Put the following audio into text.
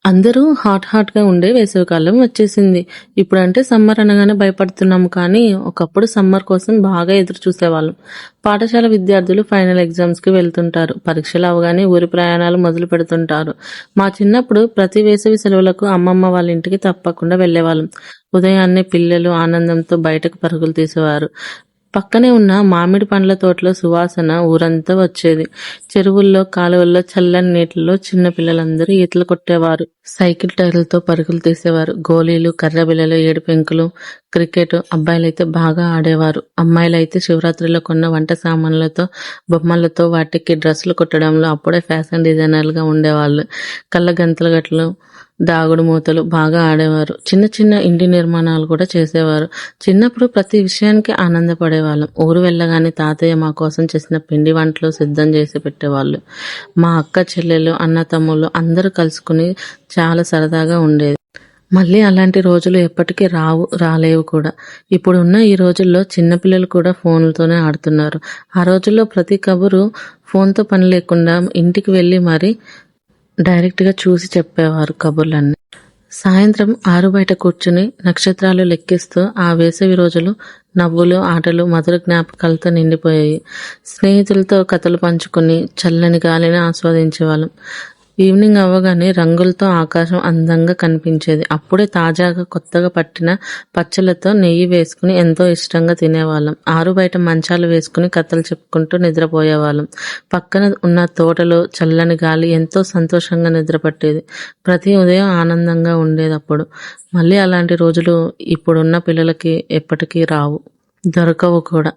అందరూ హాట్‌గా ఉండే వేసవికాలం వచ్చేసింది. ఇప్పుడంటే సమ్మర్ అనగానే భయపడుతున్నాం కానీ, ఒకప్పుడు సమ్మర్ కోసం బాగా ఎదురు చూసేవాళ్ళం. పాఠశాల విద్యార్థులు ఫైనల్ ఎగ్జామ్స్‌కి వెళ్తుంటారు. పరీక్షలు అవ్వగానే ఊరి ప్రయాణాలు మొదలు పెడుతుంటారు. మా చిన్నప్పుడు ప్రతి వేసవి సెలవులకు అమ్మమ్మ వాళ్ళ ఇంటికి తప్పకుండా వెళ్ళేవాళ్ళం. ఉదయాన్నే పిల్లలు ఆనందంతో బయటకు పరుగులు తీసేవారు. పక్కనే ఉన్న మామిడి పండ్ల తోటలో సువాసన ఊరంతా వచ్చేది. చెరువుల్లో, కాలువల్లో చల్లని నీటిలో చిన్న పిల్లలందరూ ఈతలు కొట్టేవారు. సైకిల్ టైర్లతో పరుగులు తీసేవారు. గోలీలు, కర్రబిల్లలు, ఏడుపెంకులు, క్రికెట్ అబ్బాయిలైతే బాగా ఆడేవారు. అమ్మాయిలైతే శివరాత్రిలో కొన్న వంట సామాన్లతో, బొమ్మలతో వాటికి డ్రెస్సులు కుట్టడంలో అప్పుడే ఫ్యాషన్ డిజైనర్లుగా ఉండేవాళ్ళు. కళ్ళ గంతల గట్లు, దాగుడు మూతలు బాగా ఆడేవారు. చిన్న చిన్న ఇంటి నిర్మాణాలు కూడా చేసేవారు. చిన్నప్పుడు ప్రతి విషయానికి ఆనందపడేవాళ్ళం. ఊరు వెళ్ళగానే తాతయ్య మా కోసం చేసిన పిండి వంటలు సిద్ధం చేసి పెట్టేవాళ్ళు. మా అక్క చెల్లెలు, అన్న తమ్ముళ్ళు అందరూ కలుసుకుని చాలా సరదాగా ఉండేది. మళ్ళీ అలాంటి రోజులు ఎప్పటికీ రాలేవు కూడా. ఇప్పుడున్న ఈ రోజుల్లో చిన్నపిల్లలు కూడా ఫోన్లతోనే ఆడుతున్నారు. ఆ రోజుల్లో ప్రతి కబురు ఫోన్తో పని లేకుండా ఇంటికి వెళ్ళి మరి డైరెక్ట్గా చూసి చెప్పేవారు కబుర్లన్నీ. సాయంత్రం ఆరు బయట కూర్చుని నక్షత్రాలు లెక్కిస్తూ ఆ వేసవి రోజులు నవ్వులు, ఆటలు, మధుర జ్ఞాపకాలతో నిండిపోయాయి. స్నేహితులతో కథలు పంచుకుని చల్లని గాలిని ఆస్వాదించేవాళ్ళం. ఈవినింగ్ అవ్వగానే రంగులతో ఆకాశం అందంగా కనిపించేది. అప్పుడే తాజాగా కొత్తగా పట్టిన పచ్చళ్ళతో నెయ్యి వేసుకుని ఎంతో ఇష్టంగా తినేవాళ్ళం. ఆరు బయట మంచాలు వేసుకుని కథలు చెప్పుకుంటూ నిద్రపోయేవాళ్ళం. పక్కన ఉన్న తోటలో చల్లని గాలి ఎంతో సంతోషంగా నిద్రపట్టేది. ప్రతి ఉదయం ఆనందంగా ఉండేది అప్పుడు. మళ్ళీ అలాంటి రోజులు ఇప్పుడున్న పిల్లలకి ఎప్పటికీ రావు, దొరకవు కూడా.